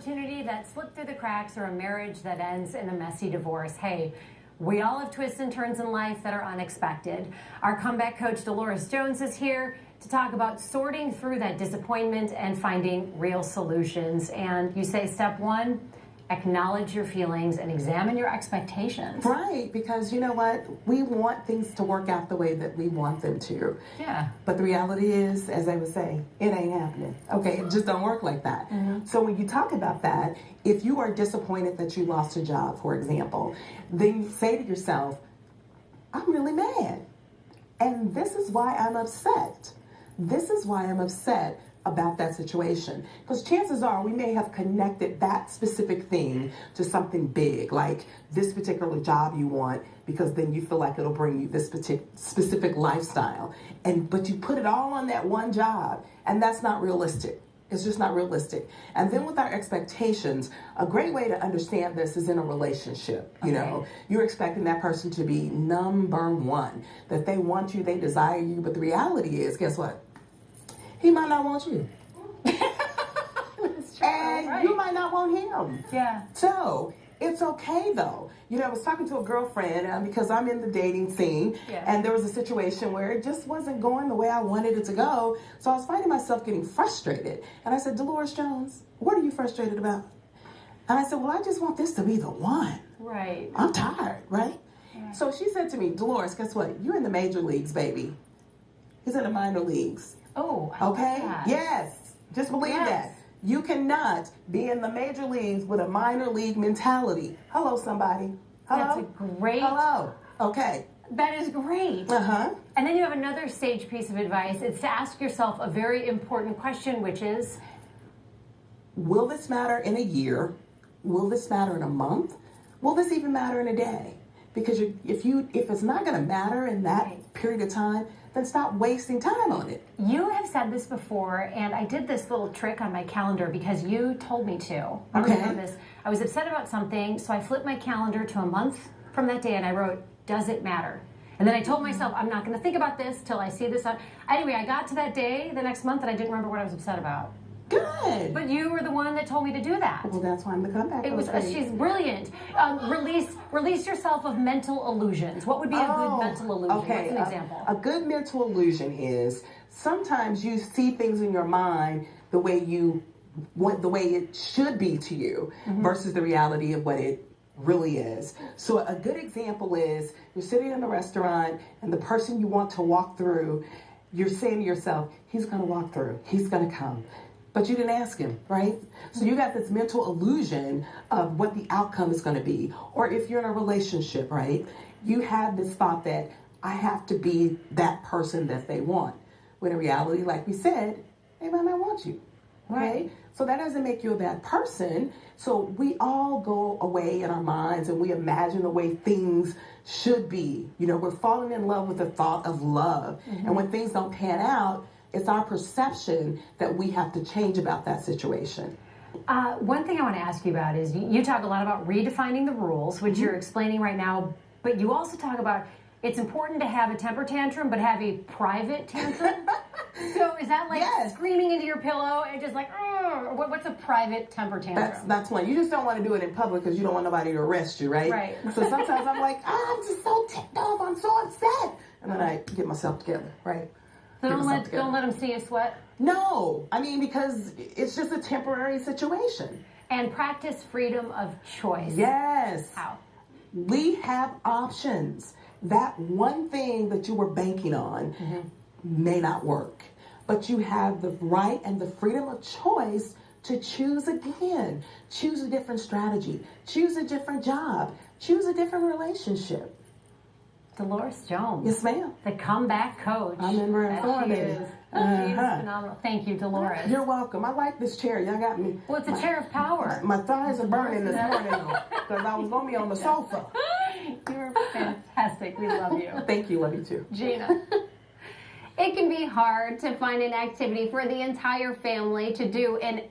opportunity that slipped through the cracks or a marriage that ends in a messy divorce. Hey, we all have twists and turns in life that are unexpected. Our comeback coach, Delores Jones, is here to talk about sorting through that disappointment and finding real solutions. And you say step one, acknowledge your feelings and examine your expectations. Right, because you know what? We want things to work out the way that we want them to. Yeah. But the reality is, as I would say, it ain't happening. Okay, it just don't work like that. So when you talk about that, if you are disappointed that you lost a job, for example, then you say to yourself, I'm really mad. And this is why I'm upset. This is why I'm upset about that situation, because chances are we may have connected that specific thing to something big, like this particular job you want, because then you feel like it'll bring you this specific lifestyle, but you put it all on that one job, and that's not realistic. It's just not realistic. And then with our expectations, a great way to understand this is in a relationship. You know, you're expecting that person to be number one, that they want you, they desire you, but the reality is, guess what? He might not want you. And you might not want him. Yeah. So it's okay though. You know, I was talking to a girlfriend because I'm in the dating scene, and there was a situation where it just wasn't going the way I wanted it to go. So I was finding myself getting frustrated. And I said, Delores Jones, what are you frustrated about? And I said, well, I just want this to be the one. Right. I'm tired, right? Yeah. So she said to me, Delores, guess what? You're in the major leagues, baby. He's in the minor leagues. Oh, I okay? like that. Yes. Just believe that. You cannot be in the major leagues with a minor league mentality. Hello, somebody. Hello? That's a great... Hello. Okay. That is great. Uh-huh. And then you have another sage piece of advice. It's to ask yourself a very important question, which is... Will this matter in a year? Will this matter in a month? Will this even matter in a day? Because if it's not going to matter in that period of time, then stop wasting time on it. You have said this before, and I did this little trick on my calendar because you told me to. I remember this. I was upset about something, so I flipped my calendar to a month from that day, and I wrote, does it matter? And then I told myself, I'm not going to think about this till I see this. Anyway, I got to that day the next month, and I didn't remember what I was upset about. Good. But you were the one that told me to do that. Well, that's why I'm the comeback coach. She's brilliant. Release yourself of mental illusions. What would be a good mental illusion? Okay. What's an example? A good mental illusion is sometimes you see things in your mind the way it should be to you versus the reality of what it really is. So a good example is you're sitting in a restaurant and the person you want to walk through, you're saying to yourself, he's going to walk through. He's going to come. But you didn't ask him, right? So you got this mental illusion of what the outcome is going to be. Or if you're in a relationship, right? You have this thought that I have to be that person that they want. When in reality, like we said, they might not want you, right? So that doesn't make you a bad person. So we all go away in our minds and we imagine the way things should be. You know, we're falling in love with the thought of love. And when things don't pan out, it's our perception that we have to change about that situation. One thing I want to ask you about is you talk a lot about redefining the rules, which you're explaining right now, but you also talk about it's important to have a temper tantrum, but have a private tantrum. So is that like screaming into your pillow and just like, what's a private temper tantrum? That's one. You just don't want to do it in public because you don't want nobody to arrest you, right? Right. So sometimes I'm like, I'm just so ticked off. I'm so upset. And then I get myself together, right? So don't let them see you sweat? No. I mean, because it's just a temporary situation. And practice freedom of choice. Yes. How? We have options. That one thing that you were banking on may not work. But you have the right and the freedom of choice to choose again. Choose a different strategy. Choose a different job. Choose a different relationship. Delores Jones. Yes, ma'am. The comeback coach. I'm in room 4, baby. She's phenomenal. Thank you, Delores. You're welcome. I like this chair. Y'all got me. Well, it's a chair of power. My thighs are burning this morning because I was going to be on the sofa. You're fantastic. We love you. Thank you. Love you too. Gina. It can be hard to find an activity for the entire family to do, and